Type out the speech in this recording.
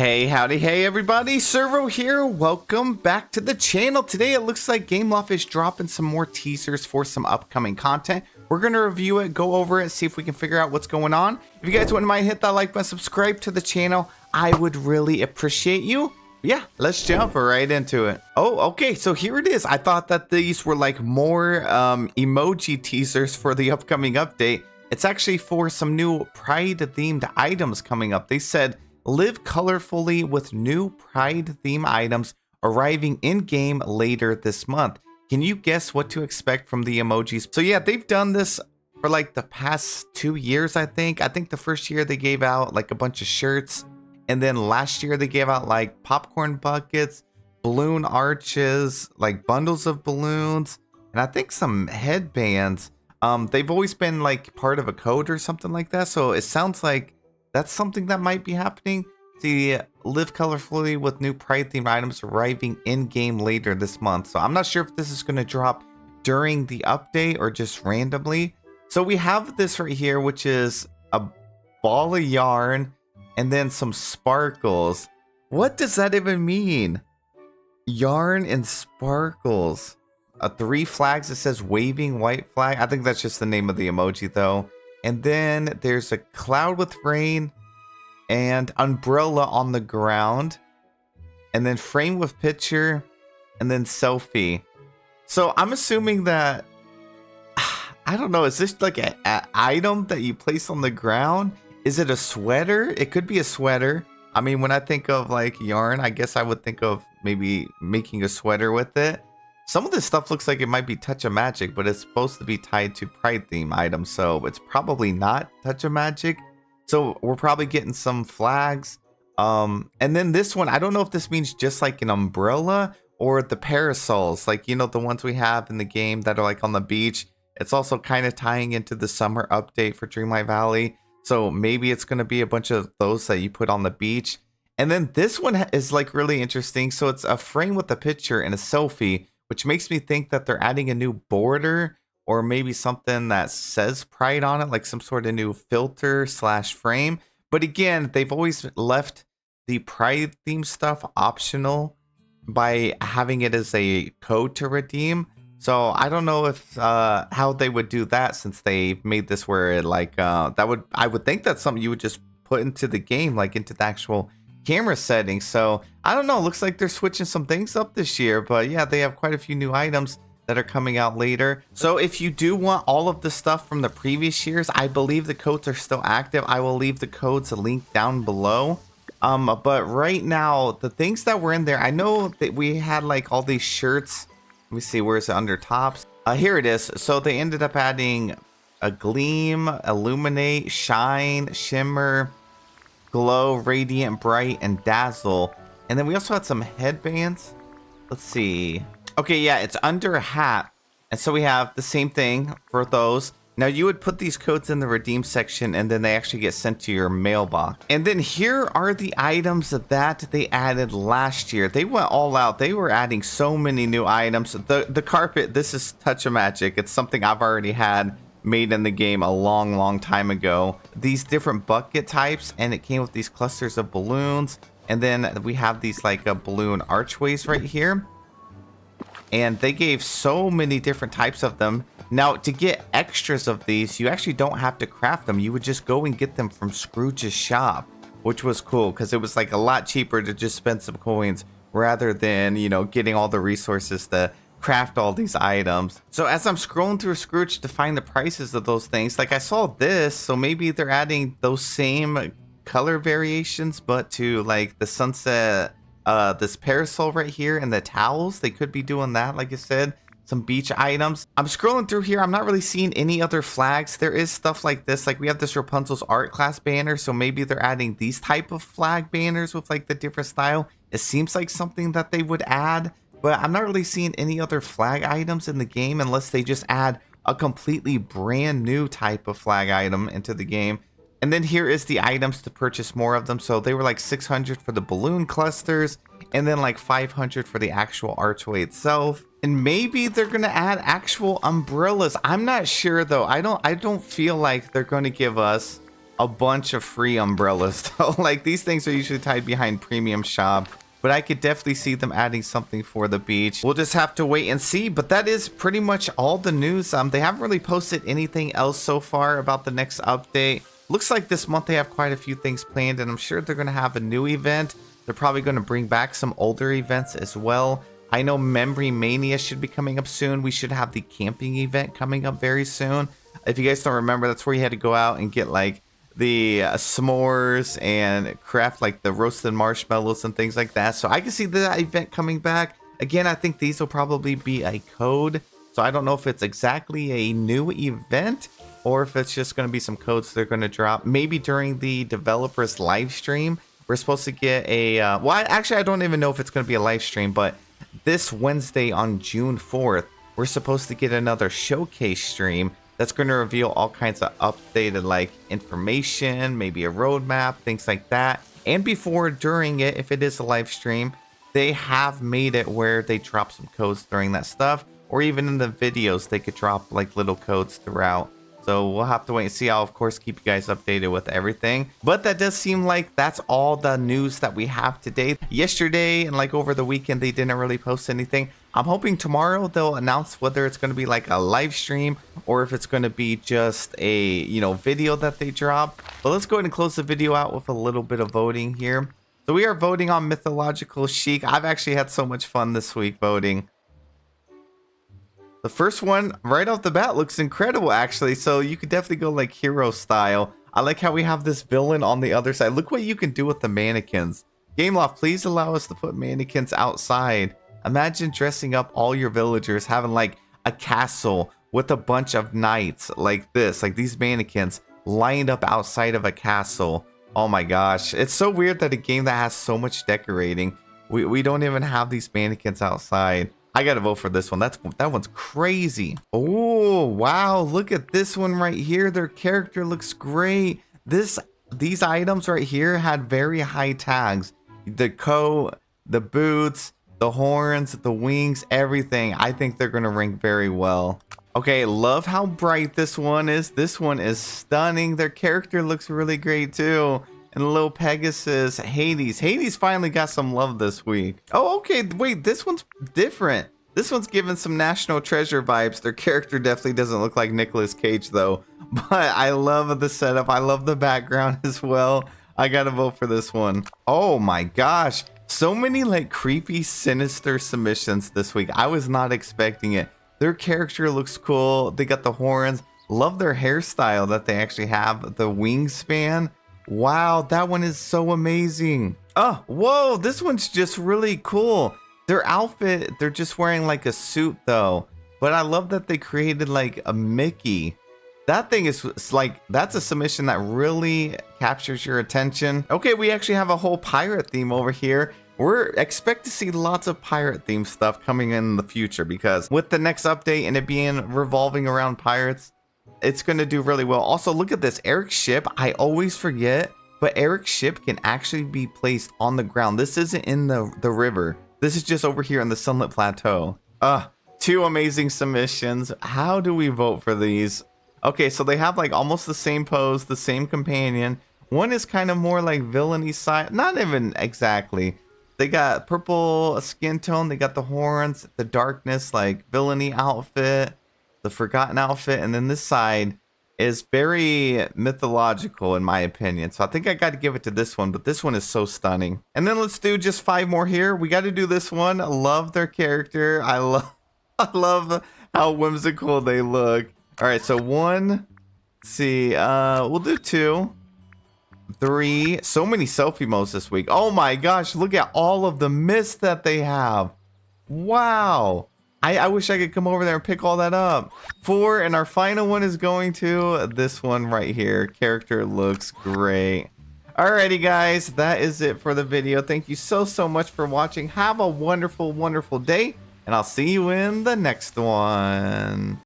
Hey, howdy, hey everybody, Servo here. Welcome back to the channel. Today it looks like Gameloft is dropping some more teasers for some upcoming content. We're going to review it, go over it, see if we can figure out what's going on. If you guys wouldn't mind, hit that like button, subscribe to the channel. I would really appreciate you. Yeah, let's jump right into it. Oh, okay, so here it is. I thought that these were like more emoji teasers for the upcoming update. It's actually for some new Pride themed items coming up. They said, live colorfully with new Pride theme items arriving in-game later this month. Can you guess what to expect from the emojis? So yeah, they've done this for like the past 2 years, I think. I think the first year they gave out like a bunch of shirts. And then last year they gave out like popcorn buckets, balloon arches, like bundles of balloons, and I think some headbands. They've always been like part of a code or something like that. So it sounds like that's something that might be happening. See, live colorfully with new Pride themed items arriving in-game later this month. So I'm not sure if this is going to drop during the update or just randomly. So we have this right here, which is a ball of yarn and then some sparkles. What does that even mean? Yarn and sparkles. 3 flags. It says waving white flag. I think that's just the name of the emoji though. And then there's a cloud with rain and umbrella on the ground. And then frame with picture and then selfie. So I'm assuming that, I don't know, is this like an item that you place on the ground? Is it a sweater? It could be a sweater. I mean, when I think of like yarn, I guess I would think of maybe making a sweater with it. Some of this stuff looks like it might be Touch of Magic, but it's supposed to be tied to Pride theme items, so it's probably not Touch of Magic. So we're probably getting some flags. And then this one, I don't know if this means just like an umbrella or the parasols, like, you know, the ones we have in the game that are like on the beach. It's also kind of tying into the summer update for Dreamlight Valley. So maybe it's going to be a bunch of those that you put on the beach. And then this one is like really interesting. So it's a frame with a picture and a selfie, which makes me think that they're adding a new border or maybe something that says Pride on it, like some sort of new filter / frame. But again, they've always left the Pride theme stuff optional by having it as a code to redeem. So I don't know if how they would do that, since they made this where it like I would think that's something you would just put into the game, like into the actual camera settings. So I don't know, looks like they're switching some things up this year, but yeah, they have quite a few new items that are coming out later. So if you do want all of the stuff from the previous years, I believe the codes are still active. I will leave the codes linked down below. But right now, the things that were in there, I know that we had like all these shirts. Let me see, where's it under tops? Here it is. So they ended up adding a Gleam, Illuminate, Shine, Shimmer, Glow, Radiant, Bright, and Dazzle. And then we also had some headbands. Let's see. Okay, yeah, it's under a hat. And so we have the same thing for those. Now you would put these codes in the redeem section and then they actually get sent to your mailbox. And then here are the items that they added last year. They went all out. They were adding so many new items. The carpet, this is Touch of Magic. It's something I've already had made in the game a long time ago. These different bucket types, and it came with these clusters of balloons. And then we have these like balloon archways right here. And they gave so many different types of them. Now, to get extras of these, you actually don't have to craft them. You would just go and get them from Scrooge's shop, which was cool because it was like a lot cheaper to just spend some coins rather than, you know, getting all the resources to craft all these items. So as I'm scrolling through Scrooge to find the prices of those things, like I saw this, so maybe they're adding those same color variations, but to like the sunset, this parasol right here and the towels, they could be doing that, like I said. Some beach items. I'm scrolling through here. I'm not really seeing any other flags. There is stuff like this. Like we have this Rapunzel's art class banner. So maybe they're adding these type of flag banners with like the different style. It seems like something that they would add, but I'm not really seeing any other flag items in the game unless they just add a completely brand new type of flag item into the game. And then here is the items to purchase more of them. So they were like 600 for the balloon clusters and then like 500 for the actual archway itself. And maybe they're going to add actual umbrellas. I'm not sure though. I don't feel like they're going to give us a bunch of free umbrellas though. Like these things are usually tied behind premium shop, but I could definitely see them adding something for the beach. We'll just have to wait and see, but that is pretty much all the news. They haven't really posted anything else so far about the next update. Looks like this month they have quite a few things planned, and I'm sure they're going to have a new event. They're probably going to bring back some older events as well. I know Memory Mania should be coming up soon. We should have the camping event coming up very soon. If you guys don't remember, that's where you had to go out and get like the s'mores and craft like the roasted marshmallows and things like that. So I can see that event coming back. Again, I think these will probably be a code. So I don't know if it's exactly a new event or if it's just going to be some codes they're going to drop. Maybe during the developers live stream, we're supposed to get a... well, actually, I don't even know if it's going to be a live stream, but this Wednesday on June 4th, we're supposed to get another showcase stream that's going to reveal all kinds of updated like information, maybe a roadmap, things like that. And before, during it, if it is a live stream, they have made it where they drop some codes during that stuff, or even in the videos, they could drop like little codes throughout. So we'll have to wait and see. I'll of course keep you guys updated with everything. But that does seem like that's all the news that we have today. Yesterday and like over the weekend, they didn't really post anything. I'm hoping tomorrow they'll announce whether it's going to be like a live stream or if it's going to be just a, you know, video that they drop. But let's go ahead and close the video out with a little bit of voting here. So we are voting on Mythological Chic. I've actually had so much fun this week voting. The first one right off the bat looks incredible actually, so you could definitely go like hero style. I like how we have this villain on the other side. Look what you can do with the mannequins. Gameloft, please allow us to put mannequins outside. Imagine dressing up all your villagers, having like a castle with a bunch of knights like this, like these mannequins lined up outside of a castle. Oh my gosh, it's so weird that a game that has so much decorating, we don't even have these mannequins outside. I gotta vote for this one. That one's crazy. Oh wow, look at this one right here. Their character looks great. These items right here had very high tags. The coat, the boots, the horns, the wings, everything. I think they're gonna rank very well. Okay, love how bright this one is. This one is stunning. Their character looks really great too. And little Pegasus, Hades. Hades finally got some love this week. Oh, okay. Wait, this one's different. This one's giving some National Treasure vibes. Their character definitely doesn't look like Nicolas Cage though. But I love the setup. I love the background as well. I gotta vote for this one. Oh my gosh. So many like creepy, sinister submissions this week. I was not expecting it. Their character looks cool. They got the horns. Love their hairstyle that they actually have. The wingspan. Wow, that one is so amazing. Oh, whoa, this one's just really cool. Their outfit, they're just wearing like a suit though. But I love that they created like a Mickey. That thing is like, that's a submission that really captures your attention. Okay, we actually have a whole pirate theme over here. Expect to see lots of pirate theme stuff coming in the future because with the next update and it being revolving around pirates, it's going to do really well. Also, look at this. Eric's ship. I always forget, but Eric's ship can actually be placed on the ground. This isn't in the river. This is just over here on the Sunlit Plateau. Two amazing submissions. How do we vote for these? Okay, so they have like almost the same pose, the same companion. One is kind of more like villainy side. Not even exactly. They got purple skin tone. They got the horns, the darkness, like villainy outfit. The Forgotten outfit, and then this side is very mythological in my opinion. So I think I got to give it to this one, but this one is so stunning. And then let's do just 5 more here. We got to do this one. I love their character. I love how whimsical they look. All right, so 1, let's see, we'll do 2, 3. So many selfie modes this week. Oh my gosh, look at all of the mist that they have. Wow. I wish I could come over there and pick all that up. 4, and our final one is going to this one right here. Character looks great. Alrighty guys, that is it for the video. Thank you so much for watching. Have a wonderful day, and I'll see you in the next one.